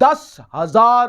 10,000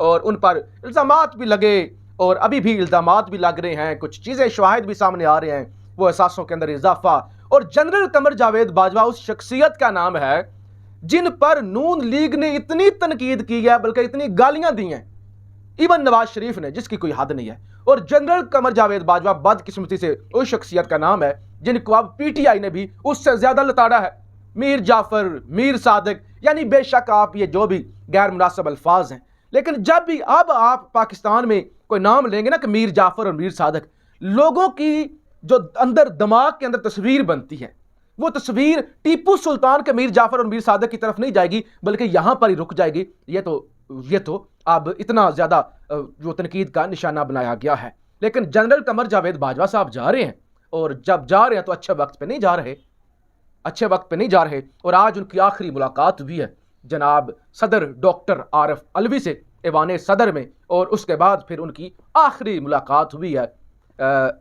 اور ان پر الزامات بھی لگے اور ابھی بھی الزامات بھی لگ رہے ہیں, کچھ چیزیں شواہد بھی سامنے آ رہے ہیں, وہ احساسوں کے اندر اضافہ. اور جنرل قمر جاوید باجوہ اس شخصیت کا نام ہے جن پر نون لیگ نے اتنی تنقید کی ہے, بلکہ اتنی گالیاں دی ہیں, ایون نواز شریف نے, جس کی کوئی حد نہیں ہے. اور جنرل قمر جاوید باجوہ بدقسمتی سے اس شخصیت کا نام ہے جن کو اب پی ٹی آئی نے بھی اس سے زیادہ لتاڑا ہے. میر جعفر, میر صادق, یعنی بے شک آپ یہ جو بھی غیر مناسب الفاظ ہیں, لیکن جب بھی اب آپ پاکستان میں کوئی نام لیں گے نا کہ میر جعفر اور میر صادق, لوگوں کی جو اندر دماغ کے اندر تصویر بنتی ہے وہ تصویر ٹیپو سلطان کے میر جعفر اور میر صادق کی طرف نہیں جائے گی, بلکہ یہاں پر ہی رک جائے گی. یہ تو اب اتنا زیادہ جو تنقید کا نشانہ بنایا گیا ہے. لیکن جنرل قمر جاوید باجوہ صاحب جا رہے ہیں, اور جب جا رہے ہیں تو اچھے وقت پہ نہیں جا رہے, اور آج ان کی آخری ملاقات ہوئی ہے جناب صدر ڈاکٹر عارف علوی سے ایوان صدر میں, اور اس کے بعد پھر ان کی آخری ملاقات ہوئی ہے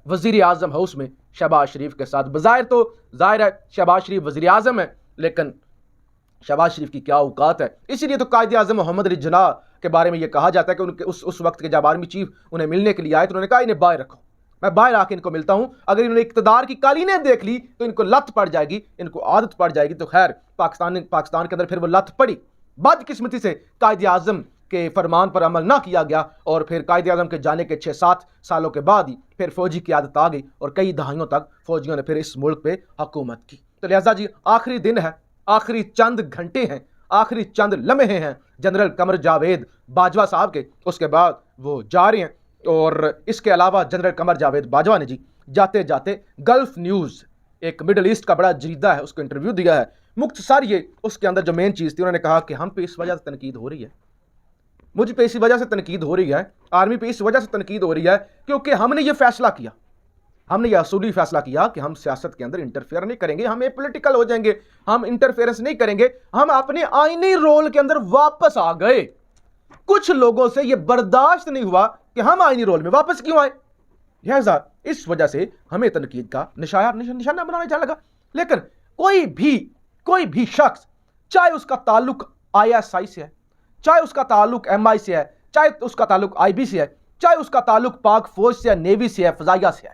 وزیر اعظم ہاؤس میں شہباز شریف کے ساتھ. بظاہر تو ظاہر ہے شہباز شریف وزیر اعظم ہے, لیکن شہباز شریف کی کیا اوقات ہے. اسی لیے تو قائد اعظم محمد علی جناح کے بارے میں یہ کہا جاتا ہے کہ ان کے اس وقت کے جب آرمی چیف انہیں ملنے کے لیے آئے تو انہوں نے کہا انہیں باہر رکھو, میں باہر آ کے ان کو ملتا ہوں. اگر انہوں نے اقتدار کی قالینیں دیکھ لی تو ان کو لت پڑ جائے گی, ان کو عادت پڑ جائے گی. تو خیر پاکستان کے اندر پھر وہ لت پڑی, بدقسمتی سے قائد اعظم کے فرمان پر عمل نہ کیا گیا, اور پھر قائد اعظم کے جانے کے 6-7 سالوں کے بعد ہی پھر فوجی کی عادت آ گئی, اور کئی دہائیوں تک فوجیوں نے پھر اس ملک پہ حکومت کی. تو لہٰذا جی آخری دن ہے, آخری چند گھنٹے ہیں, آخری چند لمحے ہیں جنرل قمر جاوید باجوہ صاحب کے, اس کے بعد وہ جا رہے ہیں. اور اس کے علاوہ جنرل قمر جاوید باجوہ نے جی جاتے جاتے گلف نیوز, ایک مڈل ایسٹ کا بڑا جریدہ ہے, اس کو انٹرویو دیا ہے. مختصر یہ اس کے اندر جو مین چیز تھی, انہوں نے کہا کہ ہم پہ اس وجہ سے تنقید ہو رہی ہے, مجھ پہ اسی وجہ سے تنقید ہو رہی ہے, آرمی پہ اس وجہ سے تنقید ہو رہی ہے کیونکہ ہم نے یہ فیصلہ کیا, ہم نے یہ اصولی فیصلہ کیا کہ ہم سیاست کے اندر انٹرفیئر نہیں کریں گے, ہم پولیٹیکل ہو جائیں گے, ہم انٹرفیئرنس نہیں کریں گے, ہم اپنے آئینی رول کے اندر واپس آ گئے. کچھ لوگوں سے یہ برداشت نہیں ہوا کہ ہم آئینی رول میں واپس کیوں آئے, لہذا اس وجہ سے ہمیں تنقید کا نشانہ بنانے جانے لگا. لیکن کوئی بھی شخص, چاہے اس کا تعلق آئی ایس آئی سے ہے, چاہے اس کا تعلق ایم آئی سے ہے, چاہے اس کا تعلق آئی بی سے ہے, چاہے اس کا تعلق پاک فوج سے ہے, نیوی سے ہے, فضائیہ سے ہے,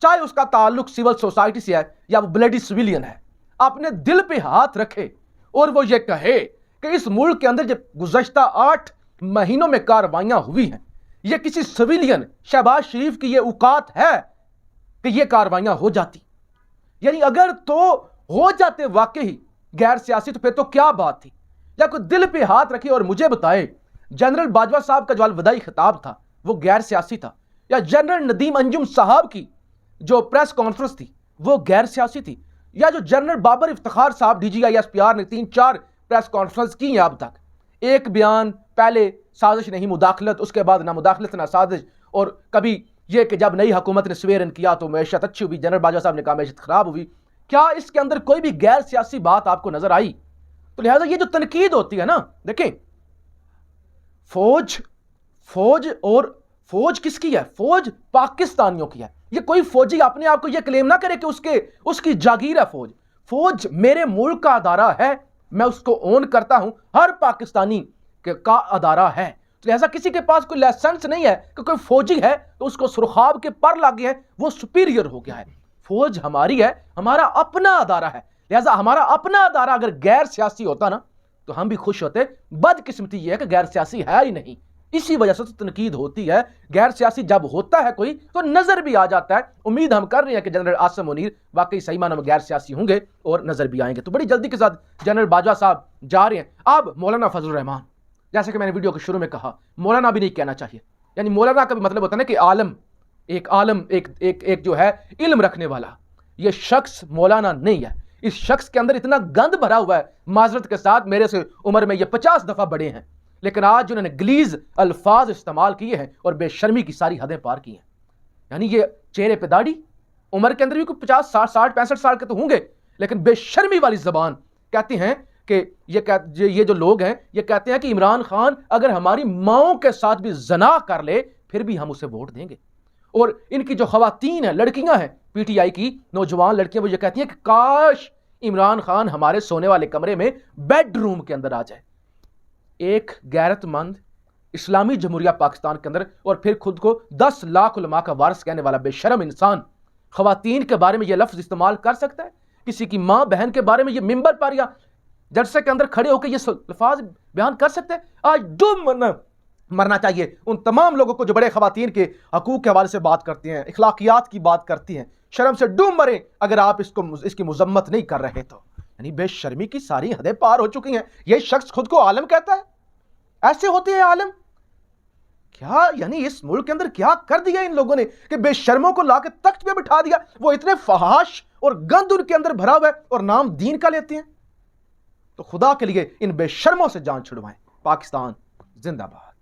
چاہے اس کا تعلق سول سوسائٹی سے ہے یا وہ بلیڈی سویلین ہے, اپنے دل پہ ہاتھ رکھے اور وہ یہ کہے کہ اس ملک کے اندر جب گزشتہ 8 مہینوں میں کاروائیاں ہوئی ہیں, یہ کسی سویلین شہباز شریف کی یہ اوقات ہے کہ یہ کاروائیاں ہو جاتی, یعنی اگر تو ہو جاتے واقعی غیر سیاسی تو پھر تو کیا بات تھی. یا کوئی دل پہ ہاتھ رکھے اور مجھے بتائے جنرل باجوہ صاحب کا جو الوداعی خطاب تھا وہ غیر سیاسی تھا, یا جنرل ندیم انجم صاحب کی جو پریس کانفرنس تھی وہ غیر سیاسی تھی, یا جو جنرل بابر افتخار صاحب D G I S P R نے 3-4 پریس کانفرنس کی ہیں اب تک, ایک بیان پہلے سازش نہیں مداخلت, اس کے بعد نہ مداخلت نہ سازش, اور کبھی یہ کہ جب نئی حکومت نے سویرن کیا تو معیشت اچھی ہوئی, جنرل باجوہ صاحب نے کہا معیشت خراب ہوئی. کیا اس کے اندر کوئی بھی غیر سیاسی بات آپ کو نظر آئی؟ تو لہٰذا یہ جو تنقید ہوتی ہے نا, دیکھیں فوج کس کی ہے؟ فوج پاکستانیوں کی ہے. یہ کوئی فوجی اپنے آپ کو یہ کلیم نہ کرے کہ اس کی جاگیر ہے فوج میرے ملک کا ادارہ ہے, میں اس کو اون کرتا ہوں, ہر پاکستانی کا ادارہ ہے. لہٰذا کسی کے پاس کوئی لائسنس نہیں ہے کہ کوئی فوجی ہے تو اس کو سرخاب کے پر لگے ہیں, وہ سپیریئر ہو گیا ہے. فوج ہماری ہے, ہمارا اپنا ادارہ ہے. لہٰذا ہمارا اپنا ادارہ اگر غیر سیاسی ہوتا نا تو ہم بھی خوش ہوتے. بدقسمتی یہ ہے کہ غیر سیاسی ہے ہی نہیں, اسی وجہ سے تنقید ہوتی ہے. غیر سیاسی جب ہوتا ہے کوئی تو نظر بھی آ جاتا ہے. امید ہم کر رہے ہیں کہ جنرل عاصم منیر واقعی صحیح معنوں میں غیر سیاسی ہوں گے اور نظر بھی آئیں گے. تو بڑی جلدی کے ساتھ جنرل باجوہ صاحب جا رہے ہیں. اب مولانا فضل الرحمان, جیسے کہ میں نے ویڈیو کے شروع میں کہا, مولانا بھی نہیں کہنا چاہیے, یعنی مولانا کا بھی مطلب ہوتا ہے نا کہ عالم ایک جو ہے علم رکھنے والا. یہ شخص مولانا نہیں ہے. اس شخص کے اندر اتنا گند بھرا ہوا ہے, معذرت کے ساتھ میرے سے عمر میں یہ 50 دفعہ بڑے ہیں, لیکن آج انہوں نے گلیز الفاظ استعمال کیے ہیں اور بے شرمی کی ساری حدیں پار کی ہیں. یعنی یہ چہرے پہ داڑھی, عمر کے اندر بھی کوئی 50 60 65 سال کے تو ہوں گے, لیکن بے شرمی والی زبان. کہتے ہیں کہ یہ جو لوگ ہیں یہ کہتے ہیں کہ عمران خان اگر ہماری ماؤں کے ساتھ بھی زنا کر لے پھر بھی ہم اسے ووٹ دیں گے. اور ان کی جو خواتین ہیں, لڑکیاں ہیں, پی ٹی آئی کی نوجوان لڑکیاں, وہ یہ کہتی ہیں کہ کاش عمران خان ہمارے سونے والے کمرے میں بیڈ روم کے اندر آ جائے. ایک غیرت مند اسلامی جمہوریہ پاکستان کے اندر اور پھر خود کو 10 لاکھ علماء کا وارث کہنے والا بے شرم انسان خواتین کے بارے میں یہ لفظ استعمال کر سکتا ہے؟ کسی کی ماں بہن کے بارے میں یہ ممبر پر یا جلسے کے اندر کھڑے ہو کے یہ الفاظ بیان کر سکتے ہیں؟ آج ڈوب مرنا چاہیے ان تمام لوگوں کو جو بڑے خواتین کے حقوق کے حوالے سے بات کرتے ہیں، اخلاقیات کی بات کرتی ہیں۔ شرم سے ڈوب مریں اگر آپ اس کی مذمت نہیں کر رہے تو۔ یعنی بے شرمی کی ساری حدیں پار ہو چکی ہیں۔ یہ شخص خود کو عالم کہتا ہے، ایسے ہوتے ہیں عالم؟ کیا یعنی اس ملک کے اندر کیا کر دیا ان لوگوں نے کہ بے شرموں کو لا کے تخت پہ بٹھا دیا؟ وہ اتنے فحاش اور گند ان کے اندر بھرا ہوا ہے اور نام دین کا لیتے ہیں۔ تو خدا کے لیے ان بے شرموں سے جان چھڑوائیں۔ پاکستان زندہ باد۔